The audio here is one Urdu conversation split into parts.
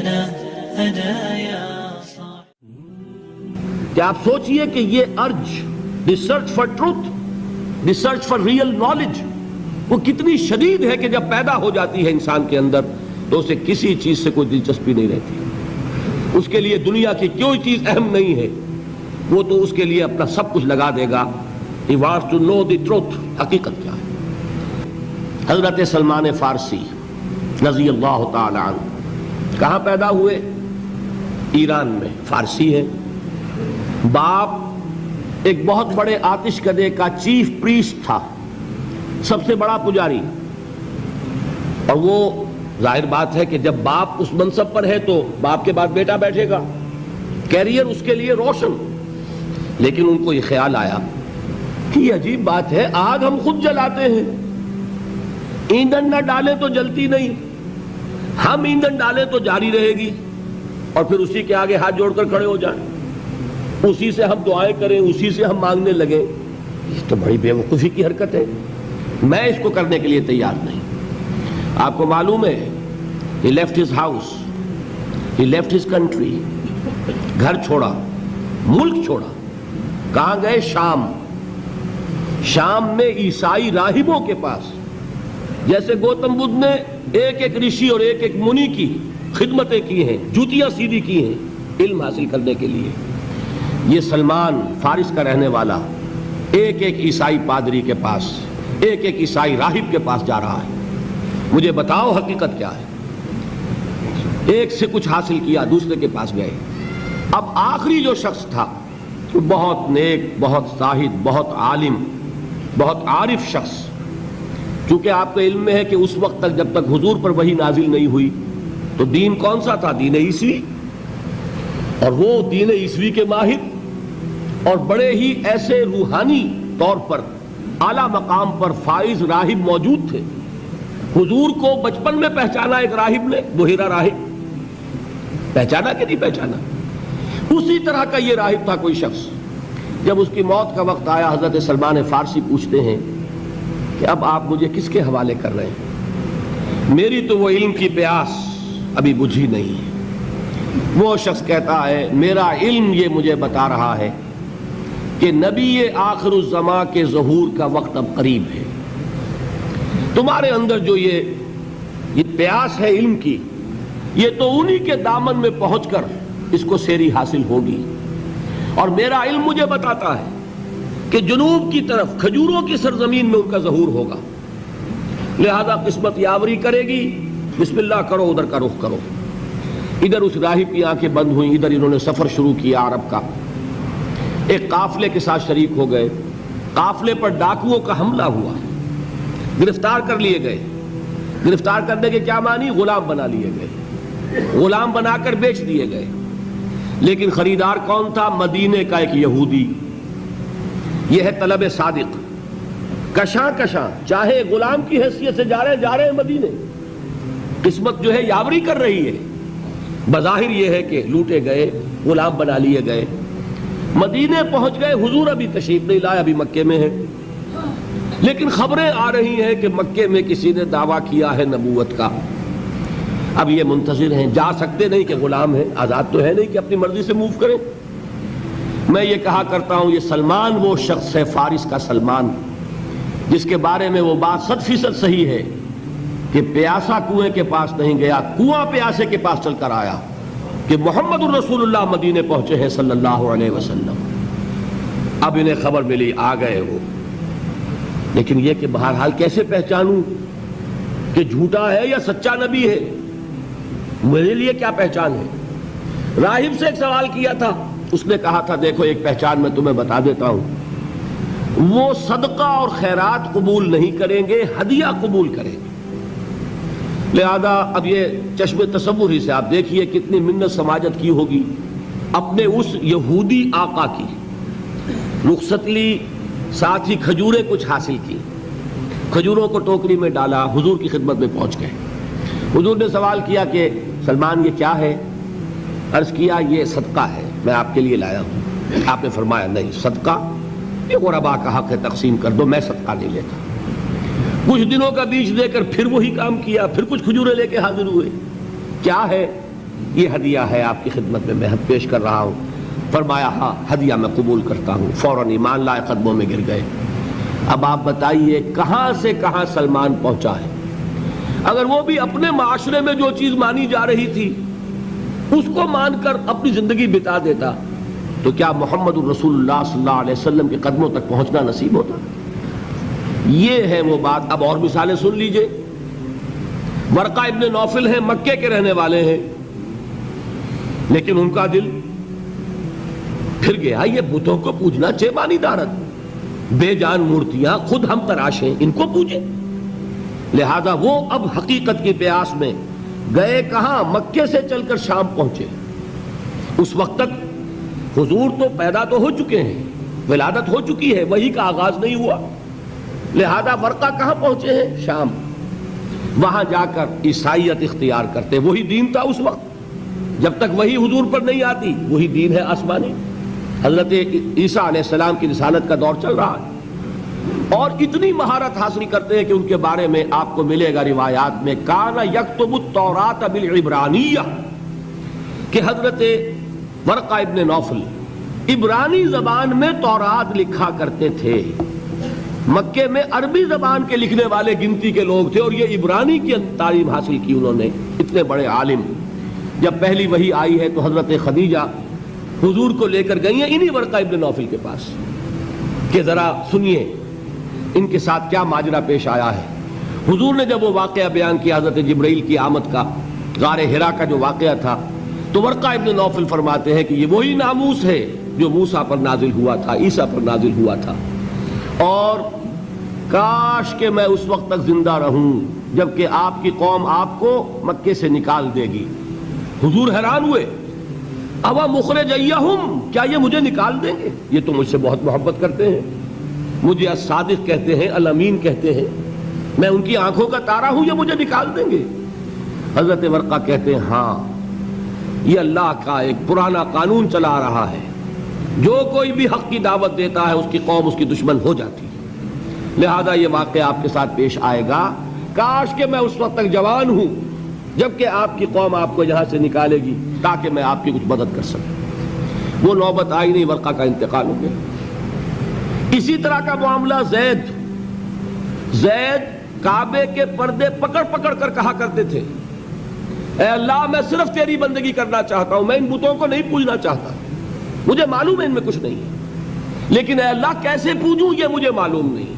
لنا هدايا کہ آپ سوچئے کہ یہ urge, the search for truth, the search for real knowledge, وہ کتنی شدید ہے کہ جب پیدا ہو جاتی ہے انسان کے اندر تو اسے کسی چیز سے کوئی دلچسپی نہیں رہتی، اس کے لیے دنیا کی کوئی چیز اہم نہیں ہے، وہ تو اس کے لیے اپنا سب کچھ لگا دے گا. He wants to know the truth، حقیقت کیا ہے. حضرت سلمان فارسی رضی اللہ تعالی عنہ کہاں پیدا ہوئے؟ ایران میں. فارسی ہے، باپ ایک بہت بڑے آتش کدے کا چیف پریسٹ تھا، سب سے بڑا پجاری، اور وہ ظاہر بات ہے کہ جب باپ اس منصب پر ہے تو باپ کے بعد بیٹا بیٹھے گا، کیریئر اس کے لیے روشن. لیکن ان کو یہ خیال آیا کہ یہ عجیب بات ہے، آگ ہم خود جلاتے ہیں، ایندھن نہ ڈالے تو جلتی نہیں، ہم ایندھن ڈالے تو جاری رہے گی، اور پھر اسی کے آگے ہاتھ جوڑ کر کھڑے ہو جائیں، اسی سے ہم دعائیں کریں، اسی سے ہم مانگنے لگیں. یہ تو بڑی بے وقوفی کی حرکت ہے، میں اس کو کرنے کے لیے تیار نہیں. آپ کو معلوم ہے he left his house, he left his country، گھر چھوڑا، ملک چھوڑا. کہاں گئے؟ شام. شام میں عیسائی راہبوں کے پاس، جیسے گوتم بدھ نے ایک ایک رشی اور ایک ایک منی کی خدمتیں کی ہیں، جوتیاں سیدھی کی ہیں علم حاصل کرنے کے لیے، یہ سلمان فارس کا رہنے والا ایک ایک عیسائی پادری کے پاس، ایک ایک عیسائی راہب کے پاس جا رہا ہے. مجھے بتاؤ حقیقت کیا ہے. ایک سے کچھ حاصل کیا، دوسرے کے پاس گئے. اب آخری جو شخص تھا، بہت نیک، بہت زاہد، بہت عالم، بہت عارف شخص، چونکہ آپ کے علم میں ہے کہ اس وقت تک جب تک حضور پر وحی نازل نہیں ہوئی تو دین کون سا تھا؟ دین عیسوی. اور وہ دین عیسوی کے ماہر اور بڑے ہی ایسے روحانی طور پر اعلیٰ مقام پر فائز راہب موجود تھے. حضور کو بچپن میں پہچانا ایک راہب نے، بحیرہ راہب، پہچانا کہ نہیں پہچانا؟ اسی طرح کا یہ راہب تھا کوئی شخص. جب اس کی موت کا وقت آیا، حضرت سلمان فارسی پوچھتے ہیں کہ اب آپ مجھے کس کے حوالے کر رہے ہیں؟ میری تو وہ علم کی پیاس ابھی بجھی نہیں ہے. وہ شخص کہتا ہے میرا علم یہ مجھے بتا رہا ہے کہ نبی آخر الزماں کے ظہور کا وقت اب قریب ہے. تمہارے اندر جو یہ پیاس ہے علم کی، یہ تو انہی کے دامن میں پہنچ کر اس کو سیری حاصل ہوگی. اور میرا علم مجھے بتاتا ہے کہ جنوب کی طرف کھجوروں کی سرزمین میں ان کا ظہور ہوگا، لہذا قسمت یاوری کرے گی، بسم اللہ کرو، ادھر کا رخ کرو. ادھر اس راہب کی آنکھیں بند ہوئیں، ادھر انہوں نے سفر شروع کیا عرب کا. ایک قافلے کے ساتھ شریک ہو گئے. قافلے پر ڈاکوؤں کا حملہ ہوا، گرفتار کر لیے گئے. گرفتار کرنے کے کیا معنی؟ غلام بنا لیے گئے، غلام بنا کر بیچ دیے گئے. لیکن خریدار کون تھا؟ مدینے کا ایک یہودی. یہ ہے طلب صادق، کشاں کشاں چاہے غلام کی حیثیت سے جا رہے ہیں مدینے. قسمت جو ہے یاوری کر رہی ہے. بظاہر یہ ہے کہ لوٹے گئے، غلام بنا لیے گئے، مدینے پہنچ گئے. حضور ابھی تشریف نہیں لائے، ابھی مکے میں ہے. لیکن خبریں آ رہی ہیں کہ مکے میں کسی نے دعویٰ کیا ہے نبوت کا. اب یہ منتظر ہیں، جا سکتے نہیں کہ غلام ہیں، آزاد تو ہے نہیں کہ اپنی مرضی سے موو کریں. میں یہ کہا کرتا ہوں یہ سلمان وہ شخص ہے، فارس کا سلمان، جس کے بارے میں وہ بات 100% صحیح ہے کہ پیاسا کنویں کے پاس نہیں گیا، کنواں پیاسے کے پاس چل کر آیا کہ محمد الرسول اللہ مدینے پہنچے ہیں صلی اللہ علیہ وسلم. اب انہیں خبر ملی، آ گئے وہ. لیکن یہ کہ بہرحال کیسے پہچانوں کہ جھوٹا ہے یا سچا نبی ہے؟ میرے لیے کیا پہچان ہے؟ راہب سے ایک سوال کیا تھا، اس نے کہا تھا دیکھو ایک پہچان میں تمہیں بتا دیتا ہوں، وہ صدقہ اور خیرات قبول نہیں کریں گے، ہدیہ قبول کریں گے. لہذا اب یہ چشم تصور ہی سے آپ دیکھیے کتنی منت سماجت کی ہوگی. اپنے اس یہودی آقا کی رخصت لی، ساتھ ہی کھجوریں کچھ حاصل کی، کھجوروں کو ٹوکری میں ڈالا، حضور کی خدمت میں پہنچ گئے. حضور نے سوال کیا کہ سلمان یہ کیا ہے؟ عرض کیا یہ صدقہ ہے، میں آپ کے لیے لایا ہوں. آپ نے فرمایا نہیں، صدقہ یہ غربا کا حق ہے، تقسیم کر دو، میں صدقہ نہیں لیتا. کچھ دنوں کا بیچ دے کر پھر وہی کام کیا، پھر کچھ کھجوریں لے کے حاضر ہوئے. کیا ہے؟ یہ ہدیہ ہے آپ کی خدمت میں میں پیش کر رہا ہوں۔ فرمایا ہاں ہدیہ میں قبول کرتا ہوں۔ فوراً ایمان لائے، قدموں میں گر گئے۔ اب آپ بتائیے کہاں سے کہاں سلمان پہنچا ہے؟ اگر وہ بھی اپنے معاشرے میں جو چیز مانی جا رہی تھی اس کو مان کر اپنی زندگی بتا دیتا تو کیا محمد الرسول اللہ صلی اللہ علیہ وسلم کے قدموں تک پہنچنا نصیب ہوتا؟ یہ ہے وہ بات۔ اب اور مثالیں سن لیجئے۔ ورقہ ابن نوفل ہیں، مکے کے رہنے والے ہیں، لیکن ان کا دل پھر گیا یہ بتوں کو پوجنا چیبانی دارت، بے جان مورتیاں خود ہم تراشیں، ان کو پوجیں۔ لہذا وہ اب حقیقت کی پیاس میں گئے کہاں؟ مکے سے چل کر شام پہنچے۔ اس وقت تک حضور تو پیدا تو ہو چکے ہیں، ولادت ہو چکی ہے، وحی کا آغاز نہیں ہوا۔ لہذا ورقہ کہاں پہنچے ہیں؟ شام۔ وہاں جا کر عیسائیت اختیار کرتے، وہی دین تھا اس وقت، جب تک وہی حضور پر نہیں آتی وہی دین ہے آسمانی۔ حضرت عیسیٰ علیہ السلام کی رسالت کا دور چل رہا ہے، اور اتنی مہارت حاصل کرتے ہیں کہ ان کے بارے میں آپ کو ملے گا روایات میں کان یکتب التوراۃ بالعبرانیہ، کہ حضرت ورقہ ابن نوفل عبرانی زبان میں تورات لکھا کرتے تھے۔ مکے میں عربی زبان کے لکھنے والے گنتی کے لوگ تھے، اور یہ عبرانی کی تعلیم حاصل کی انہوں نے، اتنے بڑے عالم۔ جب پہلی وحی آئی ہے تو حضرت خدیجہ حضور کو لے کر گئی ہیں انہی ورقہ ابن نوفل کے پاس کہ ذرا سنیے ان کے ساتھ کیا ماجرا پیش آیا ہے۔ حضور نے جب وہ واقعہ بیان کیا حضرت جبرائیل کی آمد کا، غار حرا کا جو واقعہ تھا، تو ورقہ ابن نوفل فرماتے ہیں کہ یہ وہی ناموس ہے جو موسیٰ پر نازل ہوا تھا، عیسیٰ پر نازل ہوا تھا، اور کاش کہ میں اس وقت تک زندہ رہوں جبکہ آپ کی قوم آپ کو مکے سے نکال دے گی۔ حضور حیران ہوئے، اوا مخرجیہم، کیا یہ مجھے نکال دیں گے؟ یہ تو مجھ سے بہت محبت کرتے ہیں، مجھے الصادق کہتے ہیں، الامین کہتے ہیں، میں ان کی آنکھوں کا تارا ہوں، یہ مجھے نکال دیں گے؟ حضرت ورقہ کہتے ہیں ہاں، یہ اللہ کا ایک پرانا قانون چلا رہا ہے، جو کوئی بھی حق کی دعوت دیتا ہے اس کی قوم اس کی دشمن ہو جاتی ہے، لہذا یہ واقعہ آپ کے ساتھ پیش آئے گا۔ کاش کہ میں اس وقت تک جوان ہوں جبکہ آپ کی قوم آپ کو یہاں سے نکالے گی تاکہ میں آپ کی کچھ مدد کر سکوں۔ وہ نوبت آئی نہیں، ورقہ کا انتقال ہو گیا۔ اسی طرح کا معاملہ زید کعبے کے پردے پکڑ پکڑ کر کہا کرتے تھے، اے اللہ میں صرف تیری بندگی کرنا چاہتا ہوں، میں ان بتوں کو نہیں پوجنا چاہتا، مجھے معلوم ہے ان میں کچھ نہیں ہے، لیکن اے اللہ کیسے پوجوں یہ مجھے معلوم نہیں،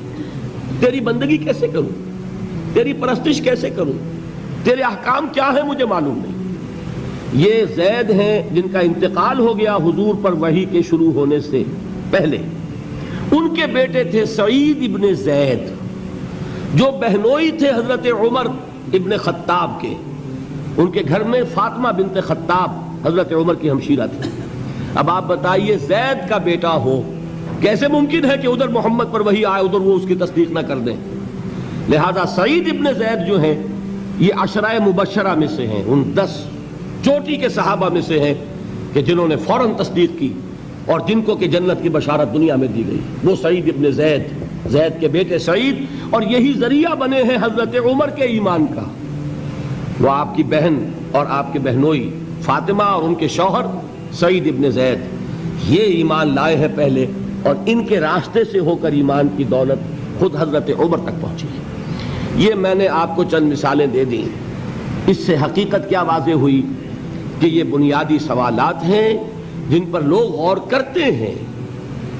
تیری بندگی کیسے کروں، تیری پرستش کیسے کروں، تیرے احکام کیا ہیں مجھے معلوم نہیں۔ یہ زید ہیں جن کا انتقال ہو گیا حضور پر وحی کے شروع ہونے سے پہلے۔ ان کے بیٹے تھے سعید ابن زید جو بہنوئی تھے حضرت عمر ابن خطاب کے، ان کے گھر میں فاطمہ بنت خطاب حضرت عمر کی ہمشیرہ تھی۔ اب آپ بتائیے زید کا بیٹا ہو، کیسے ممکن ہے کہ ادھر محمد پر وحی آئے ادھر وہ اس کی تصدیق نہ کر دیں؟ لہذا سعید ابن زید جو ہیں یہ عشرہ مبشرہ میں سے ہیں، ان 10 چوٹی کے صحابہ میں سے ہیں کہ جنہوں نے فوراً تصدیق کی اور جن کو کہ جنت کی بشارت دنیا میں دی گئی۔ وہ سعید ابن زید کے بیٹے سعید، اور یہی ذریعہ بنے ہیں حضرت عمر کے ایمان کا۔ وہ آپ کی بہن اور آپ کے بہنوئی فاطمہ اور ان کے شوہر سعید ابن زید یہ ایمان لائے ہیں پہلے، اور ان کے راستے سے ہو کر ایمان کی دولت خود حضرت عمر تک پہنچی ہے۔ یہ میں نے آپ کو چند مثالیں دے دیں، اس سے حقیقت کیا واضح ہوئی کہ یہ بنیادی سوالات ہیں جن پر لوگ غور کرتے ہیں،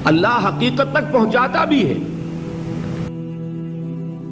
اللہ حقیقت تک پہنچاتا بھی ہے۔